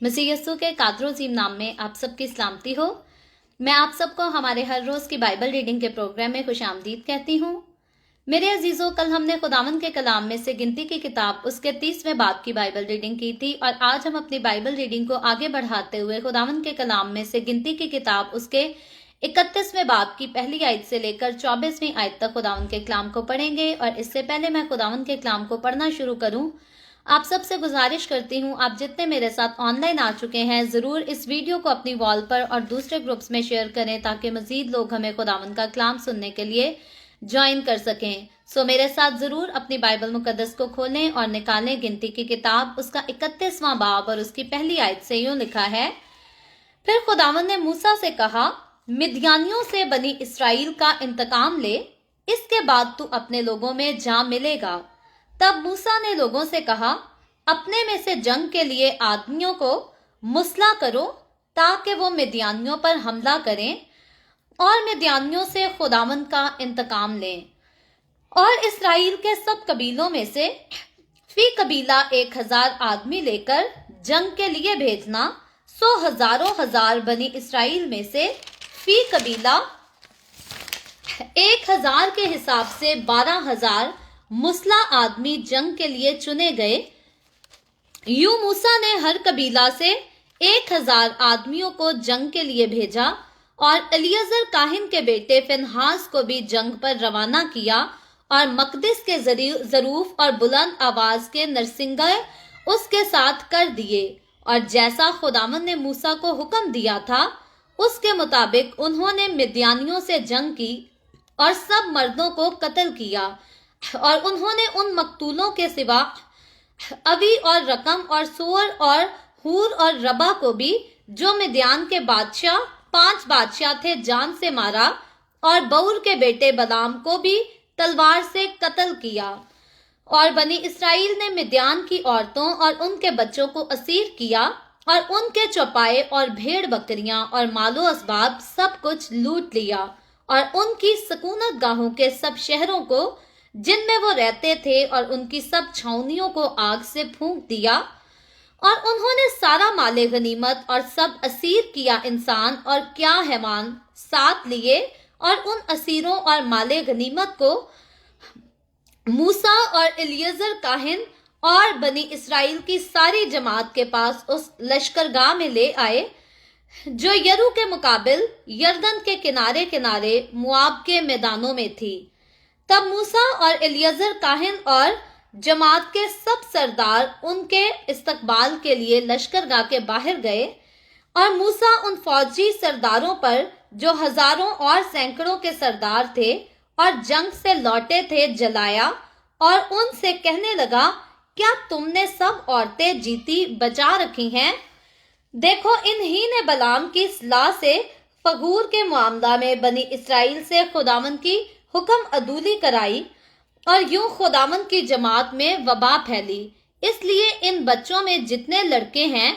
मसीह यस्सु के कादर अज़ीम नाम में आप सबकी सलामती हो। मैं आप सबको हमारे हर रोज़ की बाइबल रीडिंग के प्रोग्राम में खुश आमदीद कहती हूँ। मेरे अजीज़ों, कल हमने खुदावंद के कलाम में से गिनती की किताब उसके 30वें बाब की बाइबल रीडिंग की थी और आज हम अपनी बाइबल रीडिंग को आगे बढ़ाते हुए खुदावंद के कलाम में से गिनती की किताब उसके 31वें बाब की पहली आयत से लेकर 24वीं आयत तक खुदावंद के कलाम को पढ़ेंगे। और इससे पहले मैं खुदावंद के कलाम को पढ़ना शुरू करूं, आप सबसे गुजारिश करती हूँ, आप जितने मेरे साथ ऑनलाइन आ चुके हैं ज़रूर इस वीडियो को अपनी वॉल पर और दूसरे ग्रुप्स में शेयर करें ताकि मज़ीद लोग हमें खुदावंद का कलाम सुनने के लिए ज्वाइन कर सकें। सो मेरे साथ ज़रूर अपनी बाइबल मुकद्दस को खोलें और निकालें गिनती की किताब उसका 31वां बाब और उसकी पहली आयत से यूँ लिखा है। फिर खुदावंद ने मूसा से कहा, मिद्यानियों से बनी इस्राएल का इंतकाम ले, इसके बाद तू अपने लोगों में जा मिलेगा। तब मूसा ने लोगों से कहा, अपने में से जंग के लिए आदमियों को मुसला करो ताकि वो मिद्यानियों पर हमला करें और मिद्यानियों से खुदावंद का इंतकाम लें। और इस्राएल के सब कबीलों में से फी कबीला 1000 आदमी लेकर जंग के लिए भेजना। सो हजारों हजार बनी इस्राएल में से फी कबीला 1000 के हिसाब से 12,000 मुसला आदमी जंग के लिए चुने गए। यूं मूसा ने हर कबीला से 1000 आदमियों को जंग के लिए भेजा और एलियजर काहिन के बेटे फिनहास को भी जंग पर रवाना किया और मकदिस के जरूफ और बुलंद आवाज के नरसिंगे उसके साथ कर दिए। और जैसा खुदावंद ने मूसा को हुक्म दिया था उसके मुताबिक उन्होंने मिद्यानियों से जंग की और सब मर्दों को कत्ल किया। और उन्होंने उन मकतूलों के सिवा अवी और रकम और सोर और हूर और रबा को भी, जो मिद्यान के बादशाह 5 बादशाह थे, जान से मारा और बऊर के बेटे बलाम को भी तलवार से कत्ल किया। और बनी इस्राएल ने मिद्यान की औरतों और उनके बच्चों को असीर किया और उनके चौपाए और भेड़ बकरियां और मालो असबाब सब कुछ लूट लिया और उनकी सकूनत गाहों के सब शहरों को जिनमें वो रहते थे और उनकी सब छावनियों को आग से फूंक दिया। और उन्होंने सारा माले गनीमत और सब असीर किया इंसान और क्या हैवान साथ लिए और उन असीरों और माले गनीमत को मूसा और एलियजर काहिन और बनी इस्राएल की सारी जमात के पास उस लश्करगाह में ले आए जो यरू के मुकाबिल यरदन के किनारे किनारे मुआब के मैदानों में थी। तब मूसा और एलियजर काहिन और जमात के सब सरदार उनके इस्तकबाल के लिए लश्करगाह के बाहर गए और मूसा उन फौजी सरदारों पर जो हजारों और सैकड़ों के सरदार थे और जंग से लौटे थे जलाया और उनसे कहने लगा, क्या तुमने सब औरतें जीती बचा रखी हैं? देखो, इन्हीं ने बलाम की सलाह से फगूर के मामला में बनी इस्राएल से खुदावंद की हुक्म अदूली कराई और यूं खुदावंद की जमात में वबा फैली। इसलिए इन बच्चों में जितने लड़के हैं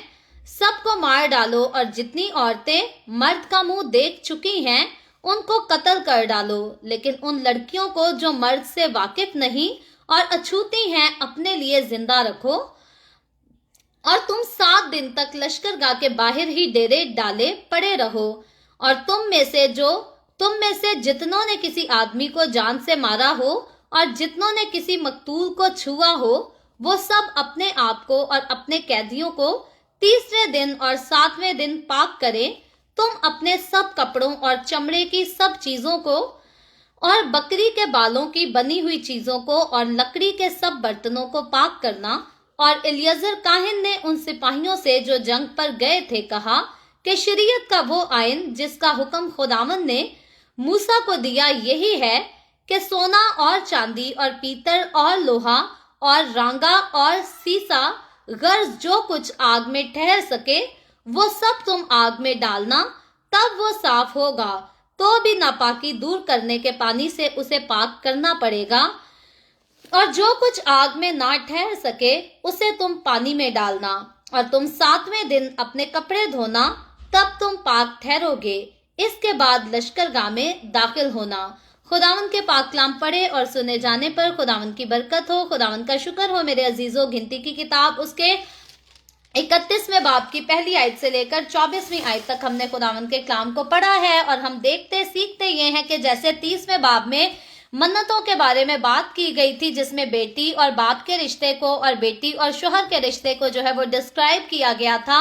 सबको मार डालो और जितनी औरतें मर्द का मुंह देख चुकी हैं उनको कत्ल कर डालो, लेकिन उन लड़कियों को जो मर्द से वाकिफ नहीं और अछूती हैं अपने लिए जिंदा रखो। और तुम 7 दिन तक लश्करगाह के बाहर ही डेरे डाले पड़े रहो। और तुम में से जितनों ने किसी आदमी को जान से मारा हो और जितनों ने किसी मकतूल को छुआ हो वो सब अपने आप को और अपने कैदियों को 3रे दिन और 7वें दिन पाक करें। तुम अपने सब कपड़ों और चमड़े की सब चीजों को और बकरी के बालों की बनी हुई चीजों को और लकड़ी के सब बर्तनों को पाक करना। और एलियजर काहिन ने उन सिपाहियों से जो जंग पर गए थे कहा कि शरीयत का वो आयन जिसका हुक्म खुदावंद ने मूसा को दिया यही है कि सोना और चांदी और पीतल और लोहा और रांगा और सीसा गर्ज जो कुछ आग में ठहर सके वो सब तुम आग में डालना, तब वो साफ होगा। तो भी नापाकी दूर करने के पानी से उसे पाक करना पड़ेगा। और जो कुछ आग में ना ठहर सके उसे तुम पानी में डालना। और तुम 7वें दिन अपने कपड़े धोना, तब तुम पाक ठहरोगे। इसके बाद लश्करगाह में दाखिल होना। खुदावंद के पाक कलाम पढ़े और सुने जाने पर खुदावंद की बरकत हो। खुदावंद का शुक्र हो मेरे अजीजों। गिनती की किताब उसके 31वें बाब की पहली आयत से लेकर 24वीं आयत तक हमने खुदावंद के कलाम को पढ़ा है और हम देखते सीखते ये हैं कि जैसे 30वें बाब में मन्नतों के बारे में बात की गई थी, जिसमें बेटी और बाप के रिश्ते को और बेटी और शोहर के रिश्ते को जो है वो डिस्क्राइब किया गया था।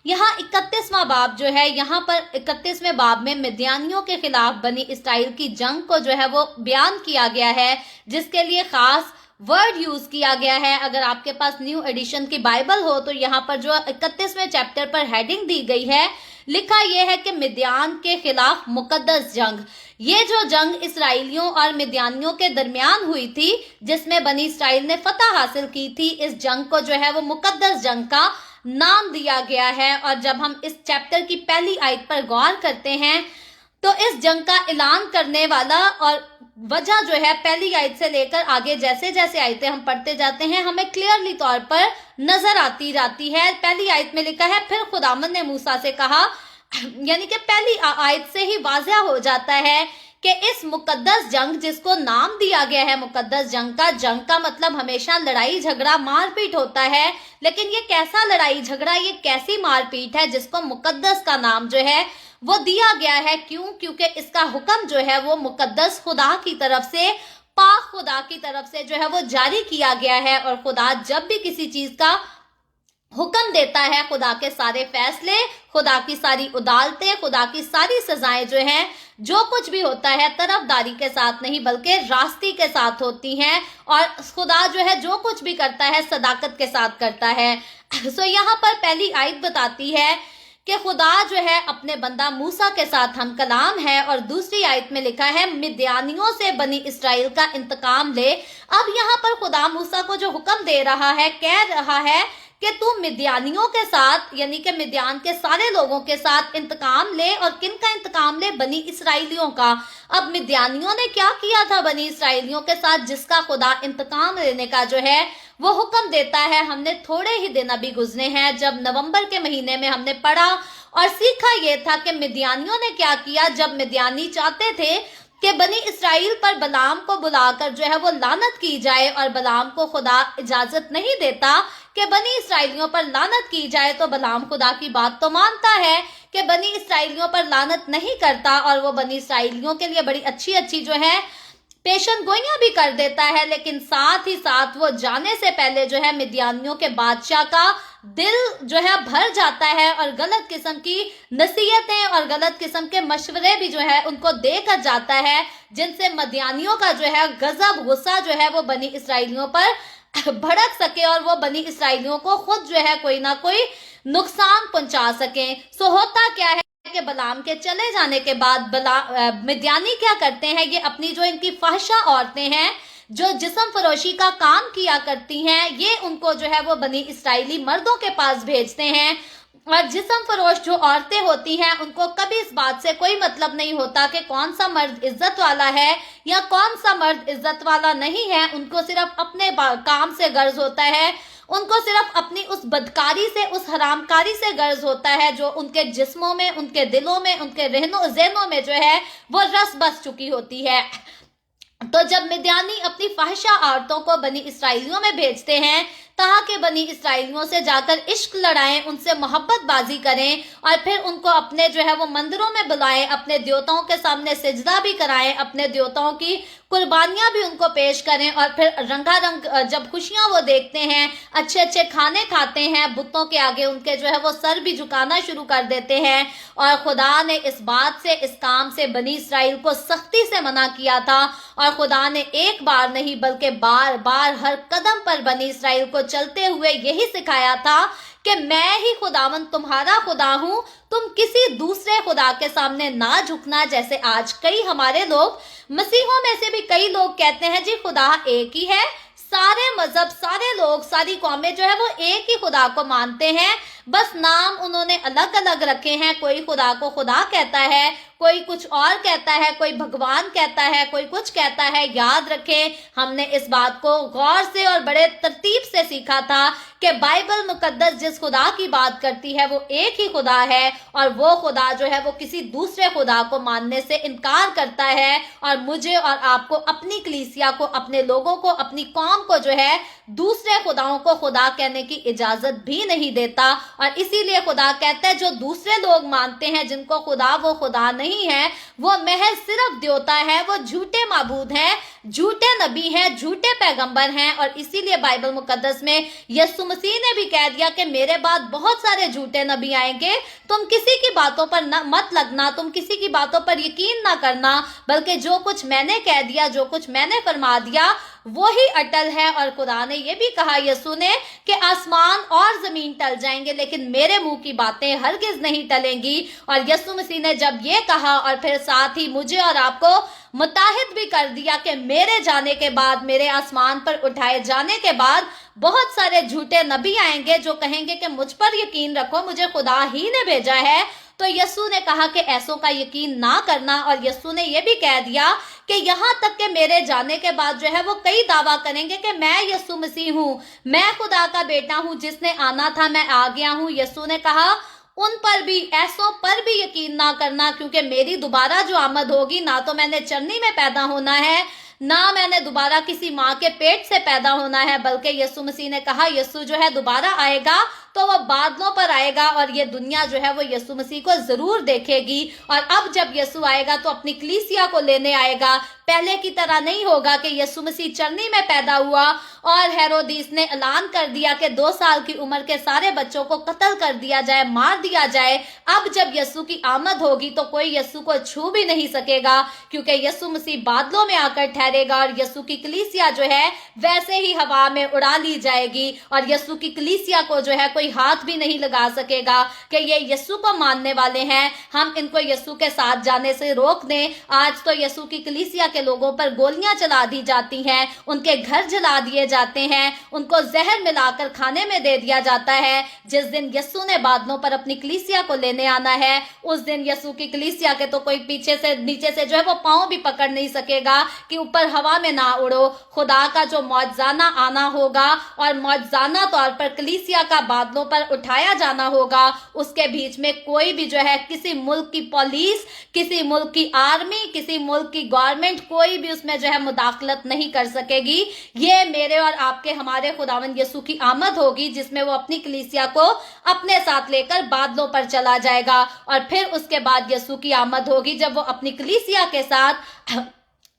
यहाँ 31वां बाब जो है, यहाँ पर 31वें बाब में मिद्यानियों के खिलाफ बनी इसराइल की जंग को जो है वो बयान किया गया है, जिसके लिए खास वर्ड यूज किया गया है। अगर आपके पास न्यू एडिशन की बाइबल हो तो यहाँ पर जो 31वें चैप्टर पर हेडिंग दी गई है, लिखा यह है कि मिद्यान के खिलाफ मुकद्दस जंग। ये जो जंग इसराइलियों और मिद्यानियों के दरमियान हुई थी, जिसमें बनी इसराइल ने फतह हासिल की थी, इस जंग को जो है वो मुकद्दस जंग का नाम दिया गया है। और जब हम इस चैप्टर की पहली आयत पर गौर करते हैं तो इस जंग का ऐलान करने वाला और वजह जो है पहली आयत से लेकर आगे जैसे जैसे आयतें हम पढ़ते जाते हैं, हमें क्लियरली तौर पर नजर आती जाती है। पहली आयत में लिखा है, फिर खुदावंद ने मूसा से कहा, यानी कि पहली आयत से ही वाज़ह हो जाता है कि इस मुकद्दस जंग, जिसको नाम दिया गया है मुकद्दस जंग का मतलब हमेशा लड़ाई झगड़ा मारपीट होता है, लेकिन ये कैसा लड़ाई झगड़ा, ये कैसी मारपीट है जिसको मुकद्दस का नाम जो है वो दिया गया है। क्योंकि इसका हुक्म जो है वो मुकद्दस खुदा की तरफ से, पाक खुदा की तरफ से जो है वो जारी किया गया है। और खुदा जब भी किसी चीज का हुक्म देता है, खुदा के सारे फैसले, खुदा की सारी उदालतें, खुदा की सारी सजाएं जो हैं, जो कुछ भी होता है तरफदारी के साथ नहीं बल्कि रास्ती के साथ होती हैं। और खुदा जो है जो कुछ भी करता है सदाकत के साथ करता है। सो यहाँ पर पहली आयत बताती है कि खुदा जो है अपने बंदा मूसा के साथ हम कलाम है। और दूसरी आयत में लिखा है, मिद्यानियों से बनी इसराइल का इंतकाम ले। अब यहाँ पर खुदा मूसा को जो हुक्म दे रहा है, कह रहा है कि तू मिद्यानियों के साथ, यानी कि मिद्यान के सारे लोगों के साथ इंतकाम ले। और किन का इंतकाम ले? बनी इसराइलियों का। अब मिद्यानियों ने क्या किया था बनी इसराइलियों के साथ, जिसका खुदा इंतकाम लेने का जो है वो हुक्म देता है। हमने थोड़े ही दिन अभी गुजरे हैं जब नवंबर के महीने में हमने पढ़ा और सीखा ये था कि मिद्यानियों ने क्या किया। जब मिद्यानी चाहते थे कि बनी इसराइल पर बलाम को बुलाकर जो है वो लानत की जाए, और बलाम को खुदा इजाजत नहीं देता कि बनी इसराइलियों पर लानत की जाए, तो बलाम खुदा की बात तो मानता है कि बनी इसराइलियों पर लानत नहीं करता, और वो बनी इसराइलियों के लिए बड़ी अच्छी अच्छी जो है पेशन गोइयां भी कर देता है। लेकिन साथ ही साथ वो जाने से पहले जो है मिद्यानियों के बादशाह का दिल जो है भर जाता है, और गलत किस्म की नसीहतें और गलत किस्म के मशवरे भी जो है उनको देकर जाता है, जिनसे मिद्यानियों का जो है गजब गुस्सा जो है वो बनी इसराइलियों पर भड़क सके और वो बनी इसराइलियों को खुद जो है कोई ना कोई नुकसान पहुंचा सके। सो होता क्या है कि बलाम के चले जाने के बाद मिद्यानी क्या करते हैं, ये अपनी जो इनकी फाहिशा औरतें हैं जो जिस्म फरोशी का काम किया करती हैं, ये उनको जो है वो बनी इसराइली मर्दों के पास भेजते हैं। और जिस्म फरोश जो औरतें होती हैं उनको कभी इस बात से कोई मतलब नहीं होता कि कौन सा मर्द इज्जत वाला है या कौन सा मर्द इज्जत वाला नहीं है। उनको सिर्फ अपने काम से गर्ज होता है, उनको सिर्फ अपनी उस बदकारी से, उस हरामकारी से गर्ज होता है जो उनके जिस्मों में, उनके दिलों में, उनके ज़हनों में जो है वो रस बस चुकी होती है। तो जब मिद्यानी अपनी फाहिशा औरतों को बनी इसराइलियों में भेजते हैं ताकि बनी इसराइलियों से जाकर इश्क लड़ाएं, उनसे मोहब्बत बाजी करें और फिर उनको अपने जो है वो मंदिरों में बुलाएं, अपने देवताओं के सामने सिजदा भी कराएं, अपने देवताओं की कुर्बानियां भी उनको पेश करें, और फिर रंगारंग जब खुशियां वो देखते हैं, अच्छे अच्छे खाने खाते हैं, बुतों के आगे उनके जो है वो सर भी झुकाना शुरू कर देते हैं। और खुदा ने इस बात से, इस काम से बनी इसराइल को सख्ती से मना किया था, और खुदा ने एक बार नहीं बल्कि बार बार हर कदम पर बनी इसराइल को चलते हुए यही सिखाया था कि मैं ही खुदावंद तुम्हारा खुदा हूं, तुम किसी दूसरे खुदा के सामने ना झुकना। जैसे आज कई हमारे लोग, मसीहों में से भी कई लोग कहते हैं जी खुदा एक ही है, सारे मजहब, सारे लोग, सारी कौमें जो है वो एक ही खुदा को मानते हैं, बस नाम उन्होंने अलग अलग रखे हैं। कोई खुदा को खुदा कहता है, کوئی کچھ اور کہتا ہے، کوئی بھگوان کہتا ہے، کوئی کچھ کہتا ہے، یاد رکھیں ہم نے اس بات کو غور سے اور بڑے ترتیب سے سیکھا تھا کہ بائبل مقدس جس خدا کی بات کرتی ہے وہ ایک ہی خدا ہے، اور وہ خدا جو ہے وہ کسی دوسرے خدا کو ماننے سے انکار کرتا ہے، اور مجھے اور آپ کو، اپنی کلیسیا کو، اپنے لوگوں کو، اپنی قوم کو جو ہے دوسرے خداؤں کو خدا کہنے کی اجازت بھی نہیں دیتا۔ اور اسی لیے خدا کہتا ہے جو دوسرے لوگ مانتے ہیں جن کو خدا وہ خدا نہیں ہے، وہ محض صرف دیوتا ہے، وہ جھوٹے معبود ہیں، جھوٹے نبی ہیں، جھوٹے پیغمبر ہیں۔ اور اسی لیے بائبل مقدس میں یسوع مسیح نے بھی کہہ دیا کہ میرے بعد بہت سارے جھوٹے نبی آئیں گے، تم کسی کی باتوں پر مت لگنا، تم کسی کی باتوں پر یقین نہ کرنا، بلکہ جو کچھ میں نے کہہ دیا، جو کچھ میں نے فرما دیا وہی اٹل ہے۔ اور خدا نے یہ بھی کہا یسوع نے کہ آسمان اور زمین ٹل جائیں گے لیکن میرے منہ کی باتیں ہرگز نہیں ٹلیں گی۔ اور یسوع مسیح نے جب یہ کہا اور پھر ساتھ ہی مجھے اور آپ کو متحد بھی کر دیا کہ میرے جانے کے بعد، میرے آسمان پر اٹھائے جانے کے بعد بہت سارے جھوٹے نبی آئیں گے جو کہیں گے کہ مجھ پر یقین رکھو، مجھے خدا ہی نے بھیجا ہے، تو یسوع نے کہا کہ ایسوں کا یقین نہ کرنا۔ اور یسوع نے یہ بھی کہہ دیا کہ یہاں تک کہ میرے جانے کے بعد جو ہے وہ کئی دعویٰ کریں گے کہ میں یسوع مسیح ہوں، میں خدا کا بیٹا ہوں، جس نے آنا تھا میں آ گیا ہوں۔ یسوع نے کہا ان پر بھی، ایسوں پر بھی یقین نہ کرنا، کیونکہ میری دوبارہ جو آمد ہوگی، نہ تو میں نے چرنی میں پیدا ہونا ہے، نہ میں نے دوبارہ کسی ماں کے پیٹ سے پیدا ہونا ہے، بلکہ یسوع مسیح نے کہا یسوع جو ہے دوبارہ آئے گا تو وہ بادلوں پر آئے گا، اور یہ دنیا جو ہے وہ یسوع مسیح کو ضرور دیکھے گی۔ اور اب جب یسوع آئے گا تو اپنی کلیسیا کو لینے آئے گا، پہلے کی طرح نہیں ہوگا کہ یسوع مسیح چرنی میں پیدا ہوا اور ہیرودیس نے اعلان کر دیا کہ 2 سال کی عمر کے سارے بچوں کو قتل کر دیا جائے، مار دیا جائے۔ اب جب یسوع کی آمد ہوگی تو کوئی یسوع کو چھو بھی نہیں سکے گا، کیونکہ یسوع مسیح بادلوں میں آ کر ٹھہرے گا، اور یسوع کی کلیسیا جو ہے ویسے ہی ہوا میں اڑا لی جائے گی، اور یسوع کی کلیسیا کو جو ہے کوئی ہاتھ بھی نہیں لگا سکے گا کہ یہ یسوع کو ماننے والے ہیں، ہم ان کو یسوع کے ساتھ جانے سے روک دیں۔ آج تو یسوع کی کلیسیا کے لوگوں پر گولیاں چلا دی جاتی ہیں، ان کے گھر جلا دیے جاتے ہیں، ان کو زہر ملا کر کھانے میں دے دیا جاتا ہے۔ جس دن یسوع نے بادلوں پر اپنی کلیسیا کو لینے آنا ہے، اس دن یسوع کی کلیسیا کے تو کوئی پیچھے سے نیچے سے جو ہے وہ پاؤں بھی پکڑ نہیں سکے گا کہ اوپر ہوا میں نہ اڑو۔ خدا کا جو معجزانہ آنا ہوگا اور معجزانہ طور پر کلیسیا کا بادلوں پر اٹھایا جانا ہوگا، اس کے بیچ میں کوئی بھی جو ہے کسی ملک کی پولیس، کسی ملک کی آرمی، کسی ملک کی گورنمنٹ، کوئی بھی اس میں جو ہے مداخلت نہیں کر سکے گی۔ یہ میرے اور آپ کے ہمارے خداوند یسوع کی آمد ہوگی، جس میں وہ اپنی کلیسیا کو اپنے ساتھ لے کر بادلوں پر چلا جائے گا، اور پھر اس کے بعد یسوع کی آمد ہوگی جب وہ اپنی کلیسیا کے ساتھ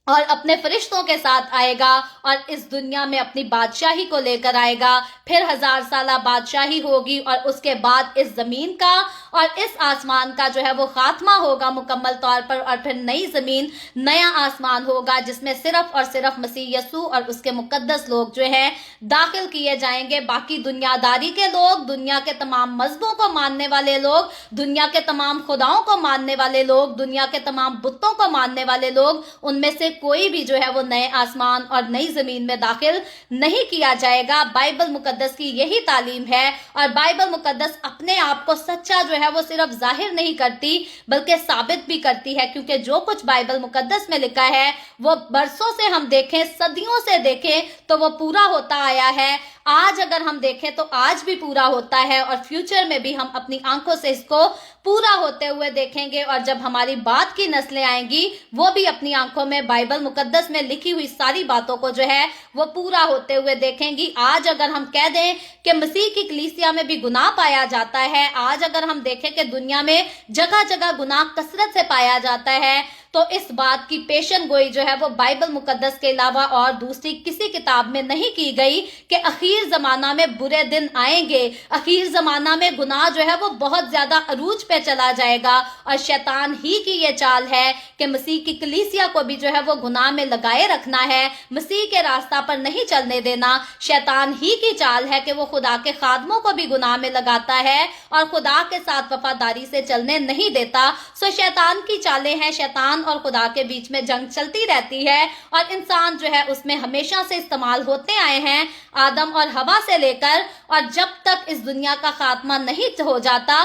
اور اپنے فرشتوں کے ساتھ آئے گا اور اس دنیا میں اپنی بادشاہی کو لے کر آئے گا۔ پھر 1000 سالہ بادشاہی ہوگی، اور اس کے بعد اس زمین کا اور اس آسمان کا جو ہے وہ خاتمہ ہوگا مکمل طور پر، اور پھر نئی زمین، نیا آسمان ہوگا جس میں صرف اور صرف مسیح یسوع اور اس کے مقدس لوگ جو ہیں داخل کیے جائیں گے۔ باقی دنیا داری کے لوگ، دنیا کے تمام مذہبوں کو ماننے والے لوگ، دنیا کے تمام خداؤں کو ماننے والے لوگ، دنیا کے تمام بتوں کو ماننے والے لوگ، ان میں سے کوئی بھی جو ہے وہ نئے آسمان اور نئی زمین میں داخل نہیں کیا جائے گا۔ بائبل مقدس کی یہی تعلیم ہے، اور بائبل مقدس اپنے آپ کو سچا جو ہے وہ صرف ظاہر نہیں کرتی بلکہ ثابت بھی کرتی ہے، کیونکہ جو کچھ بائبل مقدس میں لکھا ہے وہ برسوں سے ہم دیکھیں، صدیوں سے دیکھیں تو وہ پورا ہوتا آیا ہے۔ آج اگر ہم دیکھیں تو آج بھی پورا ہوتا ہے، اور فیوچر میں بھی ہم اپنی آنکھوں سے اس کو پورا ہوتے ہوئے دیکھیں گے، اور جب ہماری بعد کی نسلیں آئیں گی وہ بھی اپنی آنکھوں میں بائبل مقدس میں لکھی ہوئی ساری باتوں کو جو ہے وہ پورا ہوتے ہوئے دیکھیں گی۔ آج اگر ہم کہہ دیں کہ مسیح کی کلیسیا میں بھی گناہ پایا جاتا ہے، آج اگر ہم دیکھیں کہ دنیا میں جگہ جگہ گناہ کثرت سے پایا جاتا ہے، تو اس بات کی پیشن گوئی جو ہے وہ بائبل مقدس کے علاوہ اور دوسری کسی کتاب میں نہیں کی گئی کہ اخیر زمانہ میں برے دن آئیں گے، اخیر زمانہ میں گناہ جو ہے وہ بہت زیادہ عروج پہ چلا جائے گا، اور شیطان ہی کی یہ چال ہے کہ مسیح کی کلیسیا کو بھی جو ہے وہ گناہ میں لگائے رکھنا ہے، مسیح کے راستہ پر نہیں چلنے دینا۔ شیطان ہی کی چال ہے کہ وہ خدا کے خادموں کو بھی گناہ میں لگاتا ہے اور خدا کے ساتھ وفاداری سے چلنے نہیں دیتا۔ سو شیطان کی چالیں ہیں، شیطان اور خدا کے بیچ میں جنگ چلتی رہتی ہے، اور انسان جو ہے اس میں ہمیشہ سے استعمال ہوتے آئے ہیں، آدم اور ہوا سے لے کر، اور جب تک اس دنیا کا خاتمہ نہیں ہو جاتا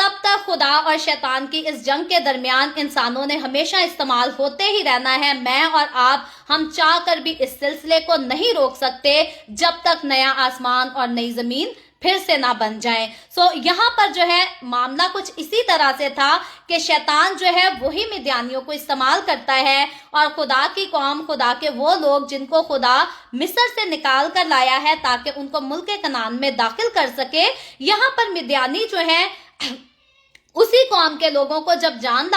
तब तक खुदा और शैतान की इस जंग के दरमियान इंसानों ने हमेशा इस्तेमाल होते ही रहना है। मैं और आप हम चाह कर भी इस सिलसिले को नहीं रोक सकते जब तक नया आसमान और नई जमीन फिर से ना बन जाए। यहाँ पर जो है मामला कुछ इसी तरह से था कि शैतान जो है वही मिद्यानियों को इस्तेमाल करता है और खुदा की कौम, खुदा के वो लोग जिनको खुदा मिस्र से निकाल कर लाया है ताकि उनको मुल्क कनान में दाखिल कर सके, यहाँ पर मिद्यानी जो है उसी कौम के लोगों को जब जान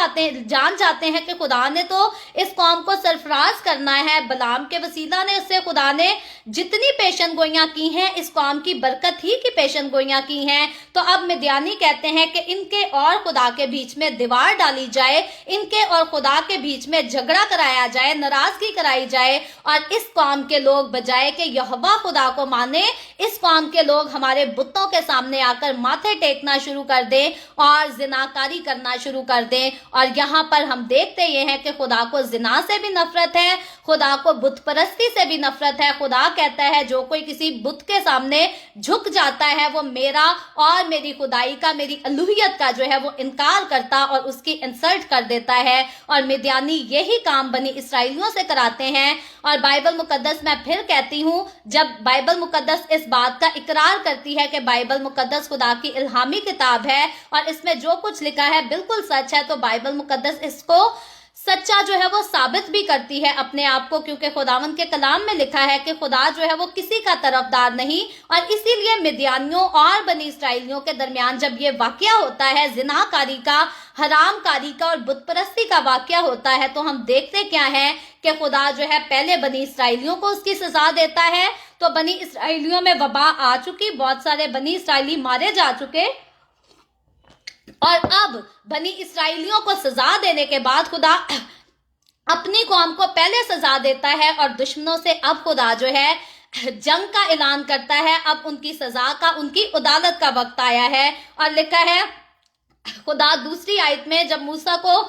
जाते हैं कि खुदा ने तो इस कौम को सरफराज करना है, बलाम के वसीला ने उससे खुदा ने जितनी पेशन गोइयां की हैं इस कौम की बरकत ही की पेशन गोइयां की हैं। तो अब मिद्यानी कहते हैं कि इनके और खुदा के बीच में दीवार डाली जाए, इनके और खुदा के बीच में झगड़ा कराया जाए, नाराजगी कराई जाए और इस कौम के लोग बजाय कि यहोवा खुदा को माने, इस कौम के लोग हमारे बुतों के सामने आकर माथे टेकना शुरू कर दें और जिनाकारी करना शुरू कर दें। और यहाँ पर हम देखते ये हैं कि खुदा को जिना से भी नफरत है, खुदा को बुत परस्ती से भी नफरत है। खुदा कहता है जो कोई किसी बुत के सामने झुक जाता है वो मेरा और मेरी खुदाई का, मेरी अलूहियत का जो है वो इनकार करता और उसकी इंसल्ट कर देता है। और मिद्यानी यही काम बनी इसराइलियों से कराते हैं। और बाइबल मुकद्दस, मैं फिर कहती हूँ, जब बाइबल मुकद्दस इस बात का इकरार करती है कि बाइबल मुकद्दस खुदा की इल्हामी किताब है और इसमें जो कुछ लिखा है बिल्कुल सच है, तो बाइबल मुकद्दस इसको सच्चा जो है वो साबित भी करती है अपने आप को, क्योंकि खुदावंद के कलाम में लिखा है कि खुदा जो है वो किसी का तरफदार नहीं। और इसीलिए मिद्यानियों और बनी इसराइलियों के दरमियान जब ये वाकया होता है, जिनाकारी का, हरामकारी का और बुतपरस्ती का वाकया होता है, तो हम देखते क्या है कि खुदा जो है पहले बनी इसराइलियों को उसकी सजा देता है। तो बनी इसराइलियों में वबा आ चुकी, बहुत सारे बनी इसराइली मारे जा चुके और अब बनी इसराइलियों को सजा देने के बाद खुदा अपनी कौम को पहले सजा देता है और दुश्मनों से अब खुदा जो है जंग का ऐलान करता है। अब उनकी सजा का, उनकी उदालत का वक्त आया है। और लिखा है खुदा दूसरी आयत में जब मूसा को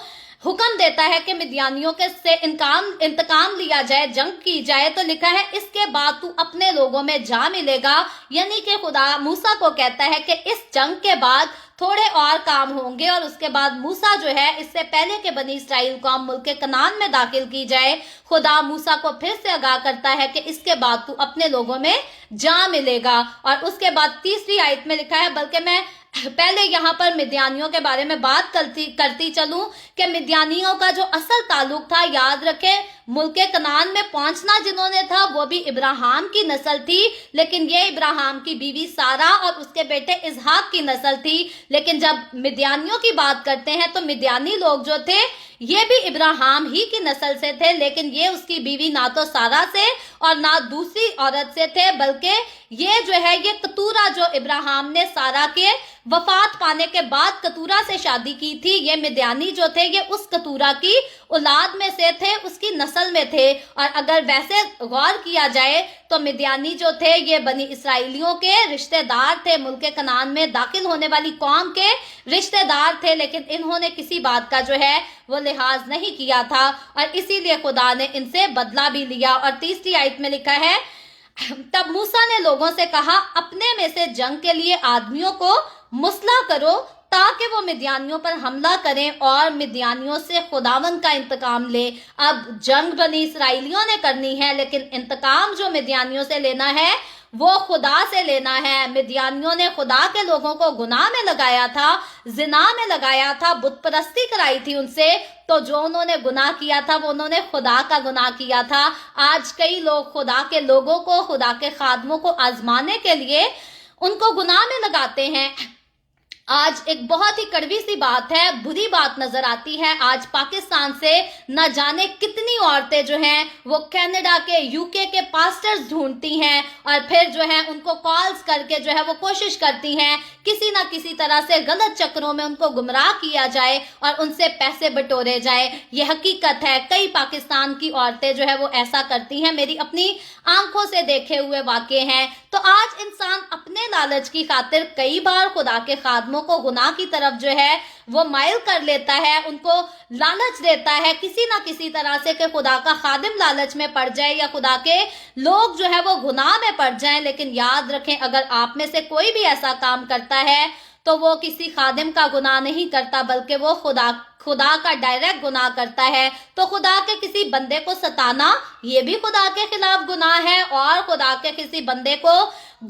हुक्म देता है कि मिद्यानियों के से इंतकाम लिया जाए, जंग की जाए, तो लिखा है इसके बाद तू अपने लोगों में जा मिलेगा। यानी कि खुदा मूसा को कहता है कि इस जंग के बाद थोड़े और काम होंगे और उसके बाद मूसा जो है, इससे पहले के बनी इसराइल कौम मुल्क कनान में दाखिल की जाए, खुदा मूसा को फिर से आगाह करता है कि इसके बाद तू अपने लोगों में जा मिलेगा। और उसके बाद तीसरी आयत में लिखा है, बल्कि मैं पहले यहाँ पर मिद्यानियों के बारे में बात करती चलूं कि मिद्यानियों का जो असल ताल्लुक था, याद रखें, मुल्क कनान में पहुंचना जिन्होंने था वो भी इब्राहिम की नस्ल थी, लेकिन ये इब्राहिम की बीवी सारा और उसके बेटे इसहाक की नस्ल थी। लेकिन जब मिद्यानियों की बात करते हैं तो मिद्यानी लोग जो थे ये भी इब्राहिम ही की नस्ल से थे, लेकिन ये उसकी बीवी ना तो सारा से और ना दूसरी औरत से थे, बल्कि ये जो है ये कतूरा जो इब्राहिम ने सारा के वफात पाने के बाद कतूरा से शादी की थी, ये मिद्यानी जो थे ये उस कतूरा की औलाद में से थे, उसकी नस्ल में थे। और अगर वैसे गौर किया जाए तो मिद्यानी जो थे ये बनी इसराइलियों के रिश्तेदार थे, मुल्क कनान में दाखिल होने वाली कौम के रिश्तेदार थे, लेकिन इन्होंने किसी बात का जो है वो लिहाज नहीं किया था और इसीलिए खुदा ने इनसे बदला भी लिया। और तीसरी आयत में लिखा है, तब मूसा ने लोगों से कहा, अपने में से जंग के लिए आदमियों को मुसला करो ताकि वो मिद्यानियों पर हमला करें और मिद्यानियों से खुदावंद का इंतकाम ले। अब जंग बनी इसराइलियों ने करनी है, लेकिन इंतकाम जो मिद्यानियों से लेना है वो खुदा से लेना है। मिद्यानियों ने खुदा के लोगों को गुनाह में लगाया था, जिना में लगाया था, बुत परस्ती कराई थी उनसे, तो जो उन्होंने गुनाह किया था वो उन्होंने खुदा का गुनाह किया था। आज कई लोग खुदा के लोगों को, खुदा के खादमों को आजमाने के लिए उनको गुनाह में लगाते हैं। आज एक बहुत ही कड़वी सी बात है, बुरी बात नजर आती है। आज पाकिस्तान से न जाने कितनी औरतें जो हैं वो कनाडा के, यूके के पास्टर्स ढूंढती हैं और फिर जो है उनको कॉल्स करके जो है वो कोशिश करती हैं किसी ना किसी तरह से गलत चक्रों में उनको गुमराह किया जाए और उनसे पैसे बटोरे जाए। ये हकीकत है, कई पाकिस्तान की औरतें जो है वो ऐसा करती हैं, मेरी अपनी आंखों से देखे हुए वाकये हैं। तो आज इंसान अपने लालच की खातिर कई बार खुदा के खादमों को गुनाह की तरफ जो है वो माइल कर लेता है, उनको लालच देता है किसी ना किसी तरह से कि खुदा का खादिम लालच में पड़ जाए या खुदा के लोग जो है वो गुनाह में पड़ जाएं। लेकिन याद रखें, अगर आप में से कोई भी ऐसा काम करता है تو وہ کسی خادم کا گناہ نہیں کرتا بلکہ وہ خدا کا ڈائریکٹ گناہ کرتا ہے. تو خدا کے کسی بندے کو ستانا یہ بھی خدا کے خلاف گناہ ہے، اور خدا کے کسی بندے کو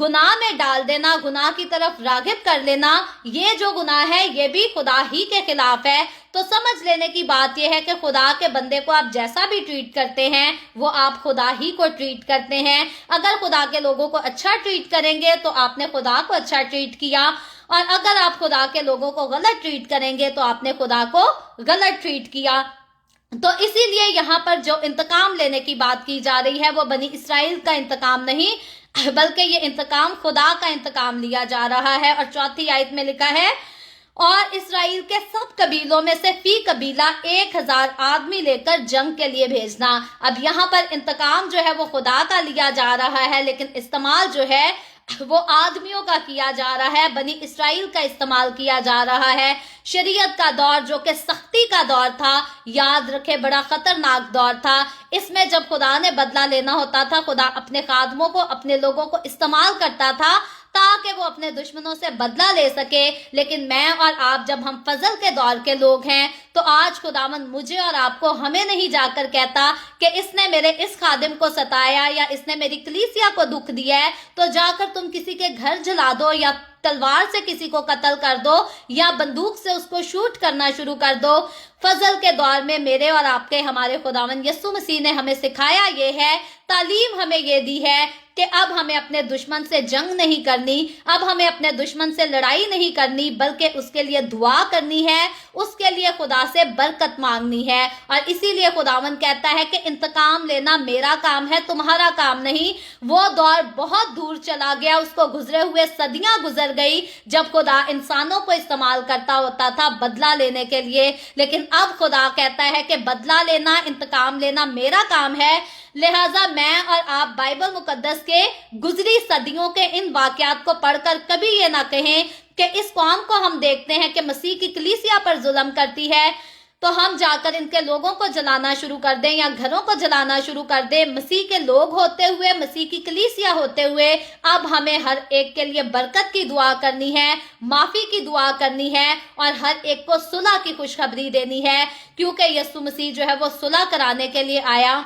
گناہ میں ڈال دینا، گناہ کی طرف راغب کر لینا، یہ جو گناہ ہے یہ بھی خدا ہی کے خلاف ہے. تو سمجھ لینے کی بات یہ ہے کہ خدا کے بندے کو آپ جیسا بھی ٹریٹ کرتے ہیں وہ آپ خدا ہی کو ٹریٹ کرتے ہیں. اگر خدا کے لوگوں کو اچھا ٹریٹ کریں گے تو آپ نے خدا کو اچھا ٹریٹ کیا، اور اگر آپ خدا کے لوگوں کو غلط ٹریٹ کریں گے تو آپ نے خدا کو غلط ٹریٹ کیا. تو اسی لیے یہاں پر جو انتقام لینے کی بات کی جا رہی ہے وہ بنی اسرائیل کا انتقام نہیں بلکہ یہ انتقام خدا کا انتقام لیا جا رہا ہے. اور چوتھی آیت میں لکھا ہے، اور اسرائیل کے سب قبیلوں میں سے فی قبیلہ 1000 آدمی لے کر جنگ کے لیے بھیجنا. اب یہاں پر انتقام جو ہے وہ خدا کا لیا جا رہا ہے، لیکن استعمال جو ہے وہ آدمیوں کا کیا جا رہا ہے، بنی اسرائیل کا استعمال کیا جا رہا ہے. شریعت کا دور جو کہ سختی کا دور تھا، یاد رکھے بڑا خطرناک دور تھا. اس میں جب خدا نے بدلہ لینا ہوتا تھا، خدا اپنے خادموں کو، اپنے لوگوں کو استعمال کرتا تھا تاکہ وہ اپنے دشمنوں سے بدلہ لے سکے. لیکن میں اور آپ جب ہم فضل کے دور کے لوگ ہیں تو آج خداوند مجھے اور آپ کو، ہمیں نہیں جا کر کہتا کہ اس نے میرے اس خادم کو ستایا یا اس نے میری کلیسیا کو دکھ دیا ہے تو جا کر تم کسی کے گھر جلا دو، یا تلوار سے کسی کو قتل کر دو، یا بندوق سے اس کو شوٹ کرنا شروع کر دو. فضل کے دور میں میرے اور آپ کے ہمارے خداوند یسوع مسیح نے ہمیں سکھایا یہ ہے، تعلیم ہمیں یہ دی ہے کہ اب ہمیں اپنے دشمن سے جنگ نہیں کرنی، اب ہمیں اپنے دشمن سے لڑائی نہیں کرنی، بلکہ اس کے لیے دعا کرنی ہے، اس کے لیے خدا سے برکت مانگنی ہے. اور اسی لیے خداوند کہتا ہے کہ انتقام لینا میرا کام ہے، تمہارا کام نہیں. وہ دور بہت دور چلا گیا، اس کو گزرے ہوئے صدیاں گزر گئی جب خدا انسانوں کو استعمال کرتا ہوتا تھا بدلہ لینے کے لیے. لیکن اب خدا کہتا ہے کہ بدلہ لینا، انتقام لینا میرا کام ہے. لہٰذا میں اور آپ بائبل مقدس کے گزری صدیوں کے ان واقعات کو پڑھ کر کبھی یہ نہ کہیں کہ اس قوم کو ہم دیکھتے ہیں کہ مسیح کی کلیسیا پر ظلم کرتی ہے تو ہم جا کر ان کے لوگوں کو جلانا شروع کر دیں یا گھروں کو جلانا شروع کر دیں. مسیح کے لوگ ہوتے ہوئے، مسیح کی کلیسیا ہوتے ہوئے اب ہمیں ہر ایک کے لیے برکت کی دعا کرنی ہے، معافی کی دعا کرنی ہے، اور ہر ایک کو صلح کی خوشخبری دینی ہے، کیونکہ یسوع مسیح جو ہے وہ صلح کرانے کے لیے آیا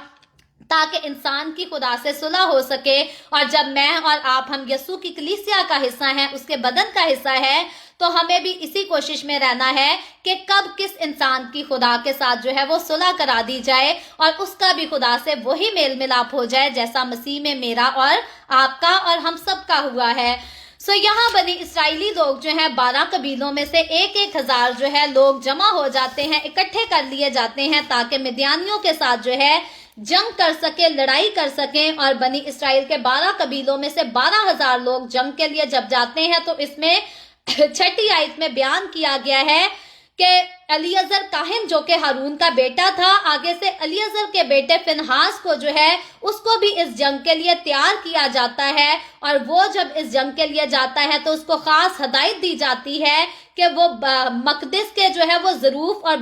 تاکہ انسان کی خدا سے صلح ہو سکے. اور جب میں اور آپ ہم یسوع کی کلیسیا کا حصہ ہیں، اس کے بدن کا حصہ ہے، تو ہمیں بھی اسی کوشش میں رہنا ہے کہ کب کس انسان کی خدا کے ساتھ جو ہے وہ صلح کرا دی جائے اور اس کا بھی خدا سے وہی میل ملاپ ہو جائے جیسا مسیح میں میرا اور آپ کا اور ہم سب کا ہوا ہے. یہاں بنی اسرائیلی لوگ جو ہیں 12 قبیلوں میں سے 1000 جو ہے لوگ جمع ہو جاتے ہیں، اکٹھے کر لیے جاتے ہیں تاکہ مدیانیوں کے ساتھ جو ہے جنگ کر سکے، لڑائی کر سکیں. اور بنی اسرائیل کے 12 قبیلوں میں سے 12000 لوگ جنگ کے لیے جب جاتے ہیں تو اس میں 6 آیت میں بیان کیا گیا ہے کہ الیعزر کاہن جو کہ ہارون کا بیٹا تھا، آگے سے الیعزر کے بیٹے فنہاس کو جو ہے اس کو بھی اس جنگ کے لیے تیار کیا جاتا ہے. اور وہ جب اس جنگ کے لیے جاتا ہے تو اس کو خاص ہدایت دی جاتی ہے کہ وہ مقدس کے جو ہے وہ ظروف اور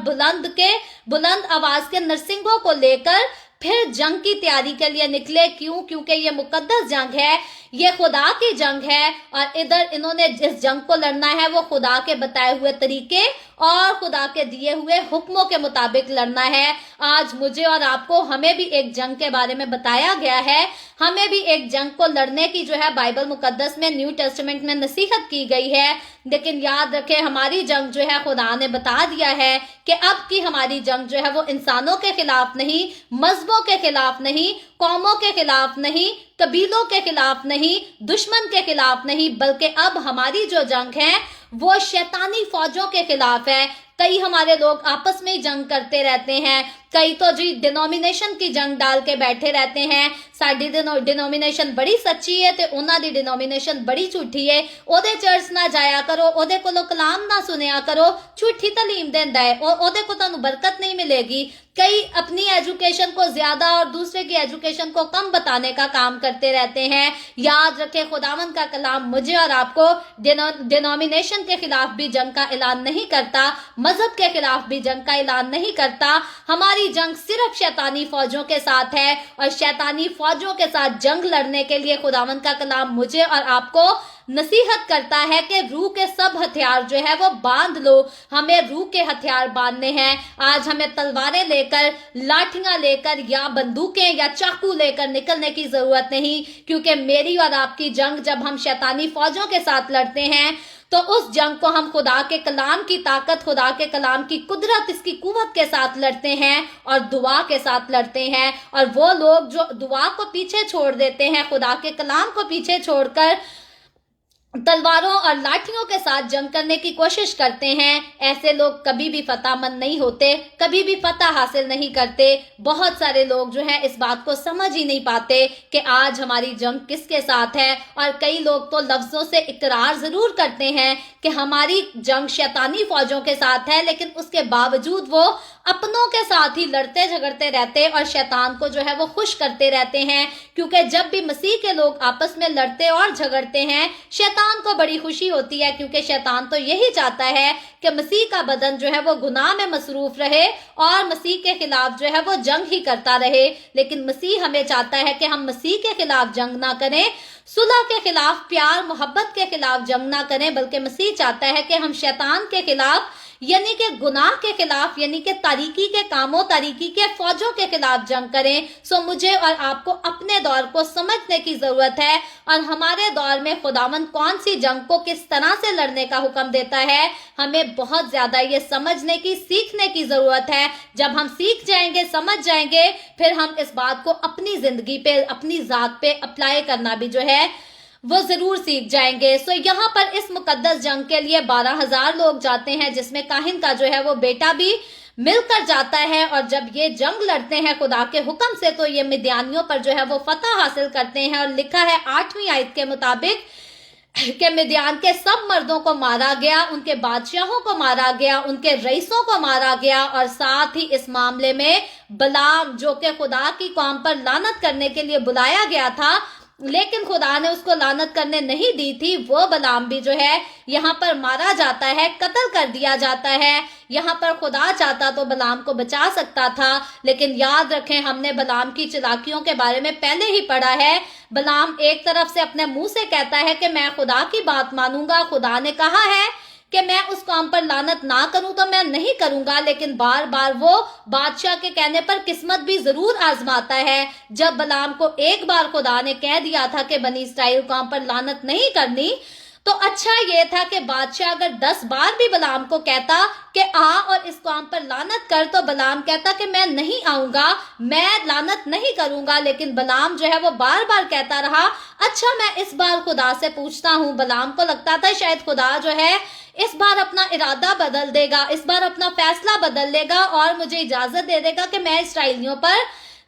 بلند آواز کے نرسنگوں کو لے کر پھر جنگ کی تیاری کے لیے نکلے. کیونکہ یہ مقدس جنگ ہے، یہ خدا کی جنگ ہے، اور ادھر انہوں نے جس جنگ کو لڑنا ہے وہ خدا کے بتائے ہوئے طریقے اور خدا کے دیے ہوئے حکموں کے مطابق لڑنا ہے. آج مجھے اور آپ کو ہمیں بھی ایک جنگ کے بارے میں بتایا گیا ہے، ہمیں بھی ایک جنگ کو لڑنے کی جو ہے بائبل مقدس میں نیو ٹیسٹمنٹ میں نصیحت کی گئی ہے. لیکن یاد رکھیں ہماری جنگ جو ہے خدا نے بتا دیا ہے کہ اب کی ہماری جنگ جو ہے وہ انسانوں کے خلاف نہیں، مذہبوں کے خلاف نہیں، قوموں کے خلاف نہیں، قبیلوں کے خلاف نہیں، دشمن کے خلاف نہیں، بلکہ اب ہماری جو جنگ ہے وہ شیطانی فوجوں کے خلاف ہے. کئی ہمارے لوگ آپس میں ہی جنگ کرتے رہتے ہیں، کئی تو ڈینومینیشن کی جنگ ڈال کے بیٹھے رہتے ہیں. ساری ڈینومینیشن بڑی سچی ہے تے انہاں دی ڈینومینیشن بڑی جھوٹھی ہے، اودے چرچ نہ جایا کرو، اودے کولو کلام نہ سنیا کرو، جھوٹھی تعلیم دیندا ہے، اودے کو تانوں برکت نہیں ملے گی. کئی اپنی ایجوکیشن کو زیادہ اور دوسرے کی ایجوکیشن کو کم بتانے کا کام کرتے رہتے ہیں. یاد رکھے خداوند کا کلام مجھے اور آپ کو ڈینومینیشن کے خلاف بھی جنگ کا اعلان نہیں کرتا، مذہب کے خلاف بھی جنگ کا اعلان نہیں کرتا. ہماری جنگ صرف شیطانی فوجوں کے ساتھ ہے، اور شیطانی فوجوں کے ساتھ جنگ لڑنے کے لیے خداوند کا کلام مجھے اور آپ کو नसीहत करता है कि रूह के सब हथियार जो है वो बांध लो, हमें रूह के हथियार बांधने हैं। आज हमें तलवारें लेकर, लाठियां लेकर या बंदूकें या चाकू लेकर निकलने की जरूरत नहीं, क्योंकि मेरी और आपकी जंग जब हम शैतानी फौजों के साथ लड़ते हैं तो उस जंग को हम खुदा के कलाम की ताकत, खुदा के कलाम की कुदरत, इसकी कुव्वत के साथ लड़ते हैं और दुआ के साथ लड़ते हैं। और वो लोग जो दुआ को पीछे छोड़ देते हैं, खुदा के कलाम को पीछे छोड़कर तलवारों और लाठियों के साथ जंग करने की कोशिश करते हैं, ऐसे लोग कभी भी फतहमंद नहीं होते, कभी भी फतह हासिल नहीं करते। बहुत सारे लोग जो हैं इस बात को समझ ही नहीं पाते कि आज हमारी जंग किसके साथ है। और कई लोग तो लफ्जों से इकरार जरूर करते हैं कि हमारी जंग शैतानी फौजों के साथ है, लेकिन उसके बावजूद वो अपनों के साथ ही लड़ते झगड़ते रहते और शैतान को जो है वो खुश करते रहते हैं। क्योंकि जब भी मसीह के लोग आपस में लड़ते और झगड़ते हैं, शैतान को बड़ी खुशी होती है, क्योंकि शैतान तो यही चाहता है कि मसीह का बदन जो है वो गुनाह में मसरूफ रहे और मसीह के खिलाफ जो है वो जंग ही करता रहे। लेकिन मसीह हमें चाहता है कि हम मसीह के खिलाफ जंग ना करें, सुलह के खिलाफ, प्यार मोहब्बत के खिलाफ जंग ना करें, बल्कि मसीह चाहता है कि हम शैतान के खिलाफ, यानी कि गुनाह के खिलाफ, यानी कि तारीकी के कामों, तारीकी के फौजों के खिलाफ जंग करें। सो मुझे और आपको अपने दौर को समझने की जरूरत है और हमारे दौर में खुदावंद कौन सी जंग को किस तरह से लड़ने का हुक्म देता है, हमें बहुत ज्यादा ये समझने की, सीखने की जरूरत है। जब हम सीख जाएंगे, समझ जाएंगे, फिर हम इस बात को अपनी जिंदगी पे, अपनी जात पे अप्लाई करना भी जो है वो जरूर सीख जाएंगे। सो यहाँ पर इस मुकद्दस जंग के लिए 12,000 लोग जाते हैं, जिसमें काहिन का जो है वो बेटा भी मिलकर जाता है। और जब ये जंग लड़ते हैं खुदा के हुक्म से, तो ये मिद्यानियों पर जो है वो फतह हासिल करते हैं। और लिखा है 8वीं आयत के मुताबिक कि मिद्यान के सब मर्दों को मारा गया, उनके बादशाहों को मारा गया, उनके रईसों को मारा गया। और साथ ही इस मामले में बलाम, जो कि खुदा की कौम पर लानत करने के लिए बुलाया गया था, लेकिन खुदा ने उसको लानत करने नहीं दी थी, वो बलाम भी जो है यहाँ पर मारा जाता है, कत्ल कर दिया जाता है। यहाँ पर खुदा चाहता तो बलाम को बचा सकता था, लेकिन याद रखें, हमने बलाम की चालाकियों के बारे में पहले ही पढ़ा है। बलाम एक तरफ से अपने मुंह से कहता है कि मैं खुदा की बात मानूंगा, खुदा ने कहा है कि मैं उस काम पर लानत ना करूं तो मैं नहीं करूंगा, लेकिन बार बार वो बादशाह के कहने पर किस्मत भी जरूर आजमाता है। जब बलाम को एक बार खुदा ने कह दिया था कि बनी इस्राएल काम पर लानत नहीं करनी, तो अच्छा ये था कि बादशाह अगर 10 बार भी बलाम को कहता कि आ और इस काम पर लानत कर, तो बलाम कहता कि मैं नहीं आऊंगा, मैं लानत नहीं करूंगा। लेकिन बलाम जो है वो बार बार कहता रहा, अच्छा मैं इस बार खुदा से पूछता हूँ। बलाम को लगता था शायद खुदा जो है इस बार अपना इरादा बदल देगा, इस बार अपना फैसला बदल लेगा और मुझे इजाजत दे देगा कि मैं इस्राएलियों पर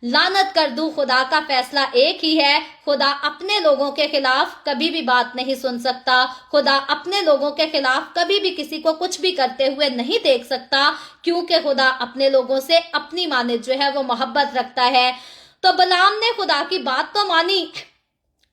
लानत कर दूं। खुदा का फैसला एक ही है, खुदा अपने लोगों के खिलाफ कभी भी बात नहीं सुन सकता। खुदा अपने लोगों के खिलाफ कभी भी किसी को कुछ भी करते हुए नहीं देख सकता, क्योंकि खुदा अपने लोगों से अपनी माने जो है वो मोहब्बत रखता है। तो बलाम ने खुदा की बात तो मानी,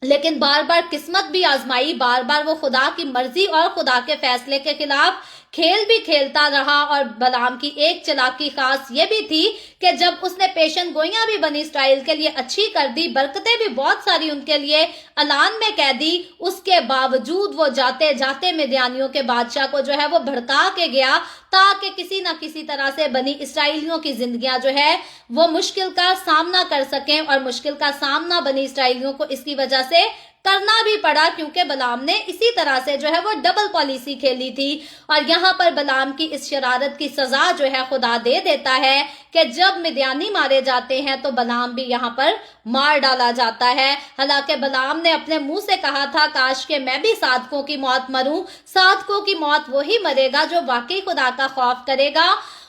लेकिन बार बार किस्मत भी आजमाई, बार बार वो खुदा की मर्जी और खुदा के फैसले के खिलाफ खेल भी खेलता रहा। और बलाम की एक चालाकी खास ये भी थी कि जब उसने पेशन गोइयां भी बनी इस्राएल के लिए अच्छी कर दी, बरकतें भी बहुत सारी उनके लिए ऐलान में कह दी, उसके बावजूद वो जाते जाते मिद्यानियों के बादशाह को जो है वो भड़का के गया, ताकि किसी ना किसी तरह से बनी इस्राएलियों की जिंदगियां जो है वो मुश्किल का सामना कर सकें। और मुश्किल का सामना बनी इस्राएलियों को इसकी वजह से करना भी पड़ा, क्योंकि बलाम ने इसी तरह से जो है वो डबल पॉलिसी खेली थी। और यहाँ पर बलाम की इस शरारत की सजा जो है खुदा दे देता है कि जब मिद्यानी मारे जाते हैं तो बलाम भी यहाँ पर मार डाला जाता है। हालांकि बलाम ने अपने मुंह से कहा था, काश के मैं भी साधकों की मौत मरूं। साधकों की मौत वही मरेगा जो वाकई खुदा का खौफ करेगा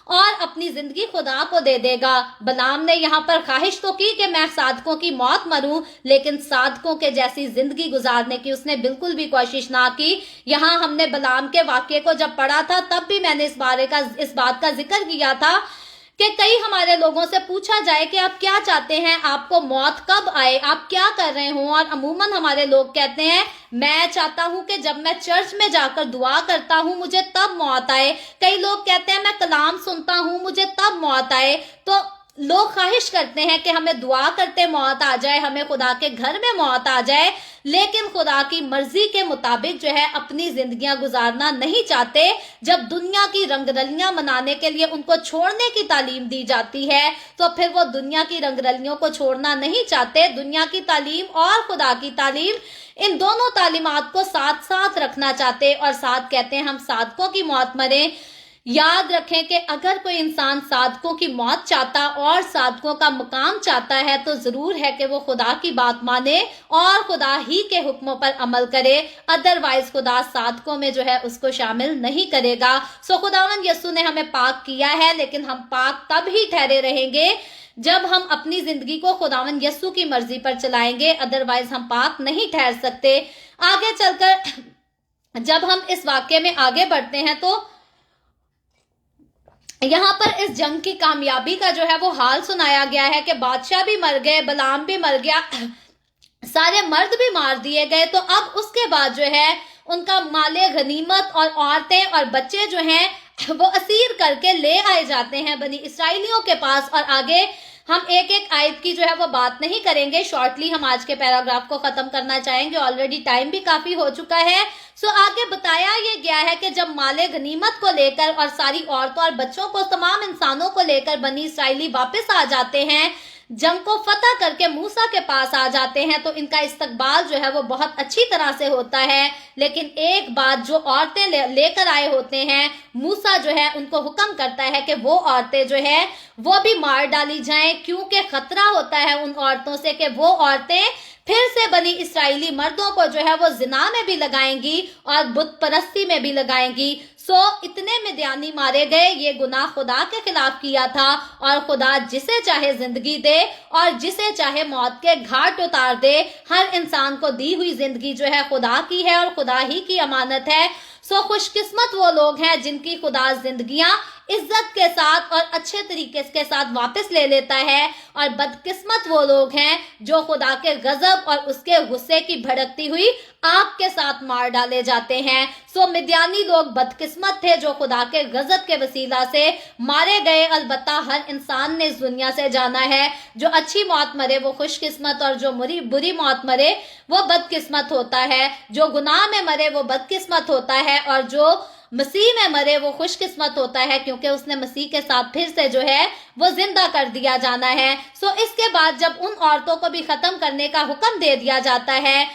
और अपनी जिंदगी खुदा को दे देगा। बलाम ने यहाँ पर ख्वाहिश तो की कि मैं साधकों की मौत मरूं, लेकिन साधकों के जैसी जिंदगी गुजारने की उसने बिल्कुल भी कोशिश ना की। यहाँ हमने बलाम के वाक्य को जब पढ़ा था, तब भी मैंने इस बात का जिक्र किया था कि कई हमारे लोगों से पूछा जाए कि आप क्या चाहते हैं, आपको मौत कब आए, आप क्या कर रहे हो, और अमूमन हमारे लोग कहते हैं मैं चाहता हूं कि जब मैं चर्च में जाकर दुआ करता हूं मुझे तब मौत आए। कई लोग कहते हैं मैं कलाम सुनता हूं मुझे तब मौत आए। तो लोग ख्वाहिश करते हैं कि हमें दुआ करते मौत आ जाए, हमें खुदा के घर में मौत आ जाए, लेकिन खुदा की मर्जी के मुताबिक जो है अपनी जिंदगियां गुजारना नहीं चाहते। जब दुनिया की रंगरलियां मनाने के लिए उनको छोड़ने की तालीम दी जाती है तो फिर वो दुनिया की रंगरलियों को छोड़ना नहीं चाहते। दुनिया की तालीम और खुदा की तालीम, इन दोनों तालीमात को साथ साथ रखना चाहते और साथ कहते हैं हम साधकों की मौत मरें। याद रखें कि अगर कोई इंसान साधकों की मौत चाहता और साधकों का मुकाम चाहता है तो जरूर है कि वो खुदा की बात माने और खुदा ही के हुक्मों पर अमल करे, अदरवाइज खुदा साधकों में जो है उसको शामिल नहीं करेगा। सो खुदावंद यीशु ने हमें पाक किया है, लेकिन हम पाक तब ही ठहरे रहेंगे जब हम अपनी जिंदगी को खुदावंद यीशु की मर्जी पर चलाएंगे, अदरवाइज हम पाक नहीं ठहर सकते। आगे चलकर जब हम इस वाक्य में आगे बढ़ते हैं तो यहाँ पर इस जंग की कामयाबी का जो है वो हाल सुनाया गया है कि बादशाह भी मर गए, बलाम भी मर गया, सारे मर्द भी मार दिए गए। तो अब उसके बाद जो है उनका माले गनीमत और औरतें और बच्चे जो हैं वो असीर करके ले आए जाते हैं बनी इसराइलियों के पास। और आगे हम एक एक आयत की जो है वो बात नहीं करेंगे, शॉर्टली हम आज के पैराग्राफ को खत्म करना चाहेंगे, ऑलरेडी टाइम भी काफी हो चुका है। सो आगे बताया ये गया है कि जब माले गनीमत को लेकर और सारी औरतों और बच्चों को, तमाम इंसानों को लेकर बनी इसराइली वापस आ जाते हैं, जंग को फतह करके मूसा के पास आ जाते हैं, तो इनका इस्तकबाल जो है वो बहुत अच्छी तरह से होता है। लेकिन एक बात, जो औरतें लेकर आए होते हैं, मूसा जो है उनको हुक्म करता है कि वो औरतें जो है वो भी मार डाली जाएं, क्योंकि खतरा होता है उन औरतों से कि वो औरतें फिर से बनी इसराइली मर्दों को जो है वो जिना में भी लगाएंगी और बुत परस्ती में भी लगाएंगी। सो इतने मिद्यानी मारे गए। ये गुनाह खुदा के खिलाफ किया था और खुदा जिसे चाहे जिंदगी दे और जिसे चाहे मौत के घाट उतार दे। हर इंसान को दी हुई जिंदगी जो है खुदा की है और खुदा ही की अमानत है। सो खुशकिस्मत वो लोग हैं जिनकी खुदा जिंदगियां इज्जत के साथ और अच्छे तरीके के साथ वापस ले लेता है, और बदकिस्मत वो लोग हैं जो खुदा के गजब और उसके गुस्से की भड़कती हुई आग के साथ मार डाले जाते हैं। सो मिद्यानी लोग बदकिस्मत थे जो खुदा के गजब के वसीला से मारे गए। अलबत्ता हर इंसान ने इस दुनिया से जाना है, जो अच्छी मौत मरे वो खुशकिस्मत और जो बुरी मौत मरे वो बदकिस्मत होता है। जो गुनाह में मरे वो बदकिस्मत होता है और जो मसीह में मरे वो खुशकिस्मत होता है, क्योंकि उसने मसीह के साथ फिर से जो है वो जिंदा कर दिया जाना है। सो इसके बाद जब उन औरतों को भी खत्म करने का हुक्म दे दिया जाता है,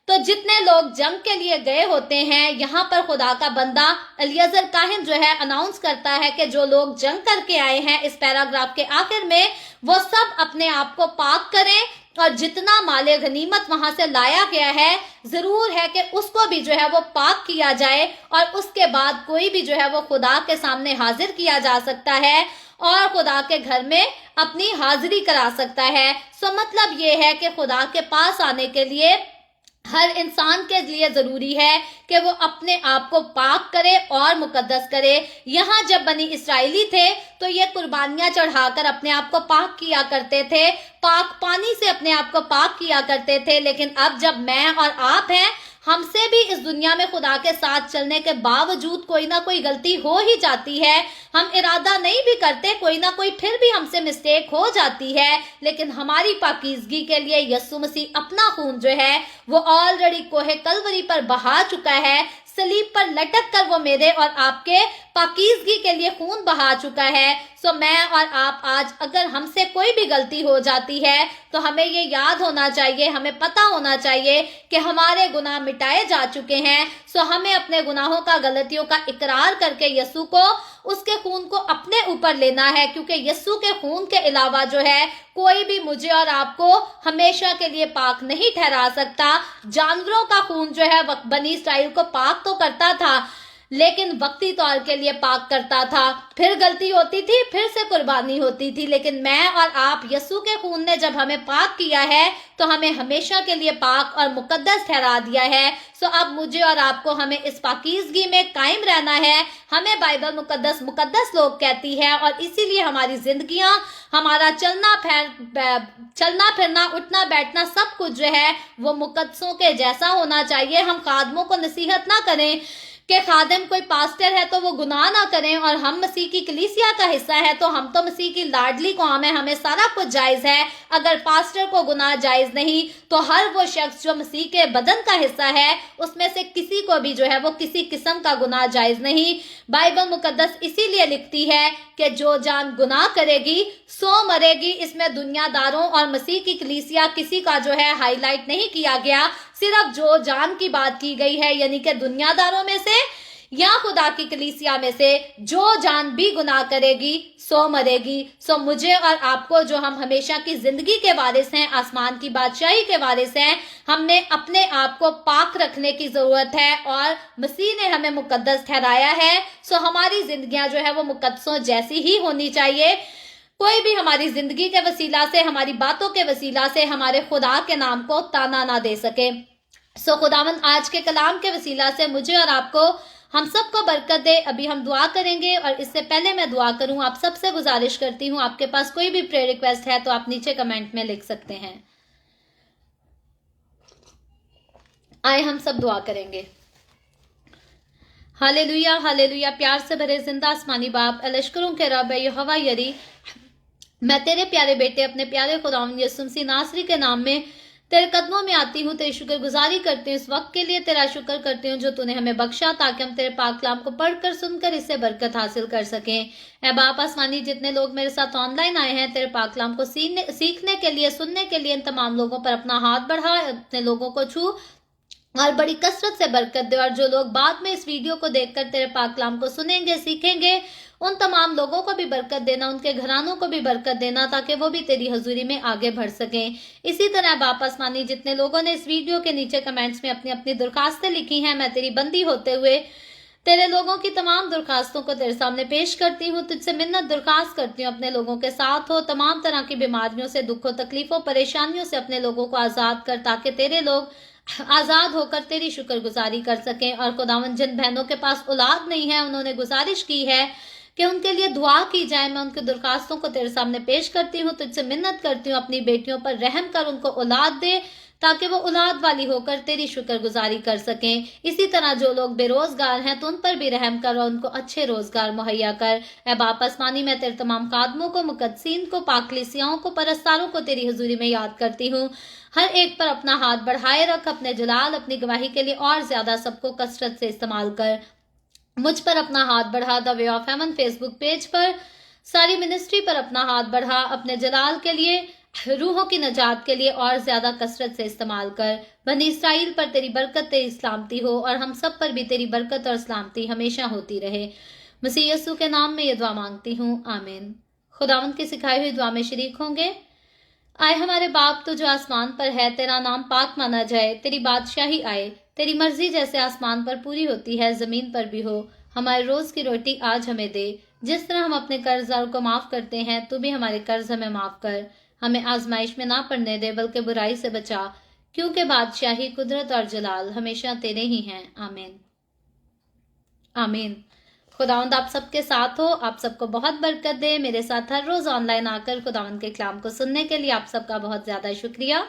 तो जितने लोग जंग के लिए गए होते हैं, यहाँ पर खुदा का बंदा एलियाजर काहिन जो है अनाउंस करता है कि जो लोग जंग करके आए हैं इस पैराग्राफ के आखिर में, वो सब अपने आप को पाक करें और जितना माले गनीमत वहां से लाया गया है जरूर है कि उसको भी जो है वो पाक किया जाए, और उसके बाद कोई भी जो है वो खुदा के सामने हाजिर किया जा सकता है और खुदा के घर में अपनी हाजिरी करा सकता है। सो मतलब ये है कि खुदा के पास आने के लिए हर इंसान के लिए जरूरी है कि वो अपने आप को पाक करे और मुकद्दस करे। यहाँ जब बनी इसराइली थे तो ये कुर्बानियां चढ़ाकर अपने आप को पाक किया करते थे, पाक पानी से अपने आप को पाक किया करते थे। लेकिन अब जब मैं और आप हैं, हमसे भी इस दुनिया में खुदा के साथ चलने के बावजूद कोई ना कोई गलती हो ही जाती है। हम इरादा नहीं भी करते, कोई ना कोई फिर भी हमसे मिस्टेक हो जाती है। लेकिन हमारी पाकीज़गी के लिए यीशु मसीह अपना खून जो है वो ऑलरेडी कोहे कलवरी पर बहा चुका है। सलीब पर लटक कर वो मेरे और आपके पाकीज़गी के लिए खून बहा चुका है। सो मैं और आप आज अगर हमसे कोई भी गलती हो जाती है तो हमें ये याद होना चाहिए, हमें पता होना चाहिए कि हमारे गुनाह मिटाए जा चुके हैं। सो हमें अपने गुनाहों का, गलतियों का इकरार करके यीशु को, उसके खून को अपने ऊपर लेना है, क्योंकि यीशु के खून के अलावा जो है कोई भी मुझे और आपको हमेशा के लिए पाक नहीं ठहरा सकता। जानवरों का खून जो है बनी इसराइल को पाक तो करता था, लेकिन वक्ती तौर के लिए पाक करता था। फिर गलती होती थी, फिर से कुर्बानी होती थी। लेकिन मैं और आप, यीशु के खून ने जब हमें पाक किया है तो हमें हमेशा के लिए पाक और मुकद्दस ठहरा दिया है। सो अब मुझे और आपको हमें इस पाकीज़गी में कायम रहना है। हमें बाइबल मुकद्दस लोग कहती है, और इसीलिए हमारी जिंदगियां, हमारा चलना फिरना, उठना बैठना सब कुछ जो है वो मुकद्दसों के जैसा होना चाहिए। हम खादमों को नसीहत ना करें کہ खादिम कोई पास्टर है तो वो गुनाह ना करें, और हम मसीह की कलीसिया का हिस्सा है तो हम तो मसीह की लाडली कौम है, हमें सारा कुछ जायज है। अगर पास्टर को गुनाह जायज नहीं तो हर वो शख्स जो मसीह के बदन का हिस्सा है उसमें से किसी को भी जो है वो किसी किस्म का गुनाह जायज नहीं। बाइबल मुकद्दस इसीलिए लिखती है कि जो जान गुनाह करेगी सो मरेगी। इसमें दुनियादारों और मसीह की कलीसिया किसी का जो है हाईलाइट नहीं किया गया, सिर्फ जो जान की बात की गई है, यानी कि दुनियादारों में से या खुदा की कलीसिया में से जो जान भी गुनाह करेगी सो मरेगी। सो मुझे और आपको जो हम हमेशा की जिंदगी के वारिस हैं, आसमान की बादशाही के वारिस हैं, हमने अपने आप को पाक रखने की जरूरत है और मसीह ने हमें मुकद्दस ठहराया है। सो हमारी जिंदगियां जो है वो मुकद्दसों जैसी ही होनी चाहिए। कोई भी हमारी जिंदगी के वसीला से, हमारी बातों के वसीला से हमारे खुदा के नाम को ताना ना दे सके। सो खुदावंद आज के कलाम के वसीला से मुझे और आपको, हम सबको बरकत दे। अभी हम दुआ करेंगे और इससे पहले मैं दुआ करूं, आप सबसे गुजारिश करती हूं, आपके पास कोई भी प्रेयर रिक्वेस्ट है तो आप नीचे कमेंट में लिख सकते हैं। आए हम सब दुआ करेंगे। Hallelujah hallelujah. प्यार से भरे जिंदा आसमानी बाप, लश्करों के रब यहोवा यरी, मैं तेरे प्यारे बेटे अपने प्यारे खुदावंद यीशु मसीह नासरी के नाम में तेरे कदमों में आती हूँ, तेरी शुक्रगुजारी करती हूँ। इस वक्त के लिए तेरा शुक्र करती हूँ जो तूने हमें बख्शा, ताकि हम तेरे पाक कलाम को पढ़कर सुनकर इससे बरकत हासिल कर सकें। ऐ बाप आसमानी, जितने लोग मेरे साथ ऑनलाइन आए हैं तेरे पाक कलाम को सीखने के लिए, सुनने के लिए, इन तमाम लोगों पर अपना हाथ बढ़ा, अपने लोगों को छू और बड़ी कसरत से बरकत दे। और जो लोग बाद में इस वीडियो को देखकर तेरे पाक कलाम को सुनेंगे, सीखेंगे, उन तमाम लोगों को भी बरकत देना, उनके घरानों को भी बरकत देना, ताकि वो भी तेरी हजूरी में आगे बढ़ सकें। इसी तरह बाप आसमानी, जितने लोगों ने इस वीडियो के नीचे कमेंट्स में अपनी अपनी दरखास्तें लिखी हैं, मैं तेरी बंदी होते हुए तेरे लोगों की तमाम दरखास्तों को तेरे सामने पेश करती हूँ। तुझसे मिन्नत दरखास्त करती हूँ, अपने लोगों के साथ हो, तमाम तरह की बीमारियों से, दुखों, तकलीफों, परेशानियों से अपने लोगों को आजाद कर, ताकि तेरे लोग आजाद होकर तेरी शुक्रगुजारी कर सकें। और खुदावंद, जिन बहनों के पास औलाद नहीं है, उन्होंने गुजारिश की है कि उनके लिए दुआ की जाए, मैं उनकी दरखास्तों को तेरे सामने पेश करती हूँ। तुझसे मिन्नत करती हूँ, अपनी बेटियों पर रहम कर, उनको औलाद दे, ताकि वो औलाद वाली होकर तेरी शुक्रगुजारी कर सकें। इसी तरह जो लोग बेरोजगार हैं तो उन पर भी रहम कर और उनको अच्छे रोजगार मुहैया कर। ऐ बाप आसमानी, मैं तेरे तमाम खादमों को, मुकद्दसीन को, पाकलीसियाओं को, परस्तारों को तेरी हजूरी में याद करती हूँ। हर एक पर अपना हाथ बढ़ाए रख, अपने जलाल, अपनी गवाही के लिए और ज्यादा सबको कसरत से इस्तेमाल कर। मुझ पर अपना हाथ बढ़ा, the way of haven Facebook page पर, सारी मिनिस्ट्री पर अपना हाथ बढ़ा, अपने जलाल के लिए, रूहों की नजात के लिए और ज्यादा कसरत से इस्तेमाल कर। बनी इसराइल पर तेरी बरकत, तेरी सलामती हो, और हम सब पर भी तेरी बरकत और सलामती हमेशा होती रहे। मसीह यीशु के नाम में ये दुआ मांगती हूँ, आमीन। खुदावंद की सिखाई हुई दुआ में शरीक होंगे। आए हमारे बाप, तो जो आसमान पर है, तेरा नाम पाक माना जाए, तेरी बादशाही आए, तेरी मर्जी जैसे आसमान पर पूरी होती है जमीन पर भी हो। हमारे रोज की रोटी आज हमें दे, जिस तरह हम अपने कर्जदारों को माफ करते हैं, तू भी हमारे कर्ज हमें माफ कर। हमें आजमाइश में ना पड़ने दे, बल्कि बुराई से बचा, क्योंकि बादशाही, कुदरत और जलाल हमेशा तेरे ही हैं, आमीन आमीन। खुदावंद आप सबके साथ हो, आप सबको बहुत बरकत दे। मेरे साथ हर रोज ऑनलाइन आकर खुदावंद के कलाम को सुनने के लिए आप सबका बहुत ज्यादा शुक्रिया।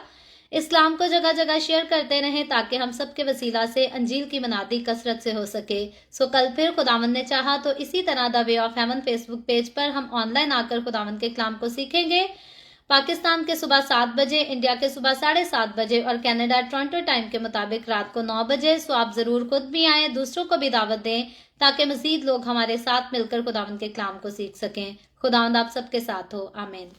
इस कलाम को जगह जगह शेयर करते रहें, ताकि हम सबके वसीला से अंजील की मनादी कसरत से हो सके। सो कल फिर खुदावंद ने चाहा तो इसी तरह the way of haven Facebook page पर हम ऑनलाइन आकर खुदावंद के कलाम को सीखेंगे। पाकिस्तान के सुबह 7 बजे, इंडिया के सुबह 7:30 बजे और कनाडा टोरंटो टाइम के मुताबिक रात को 9 बजे। सो आप जरूर खुद भी आएं, दूसरों को भी दावत दें, ताकि मजीद लोग हमारे साथ मिलकर खुदावंद के कलाम को सीख सकें। खुदावंद आप सबके साथ हो, आमीन।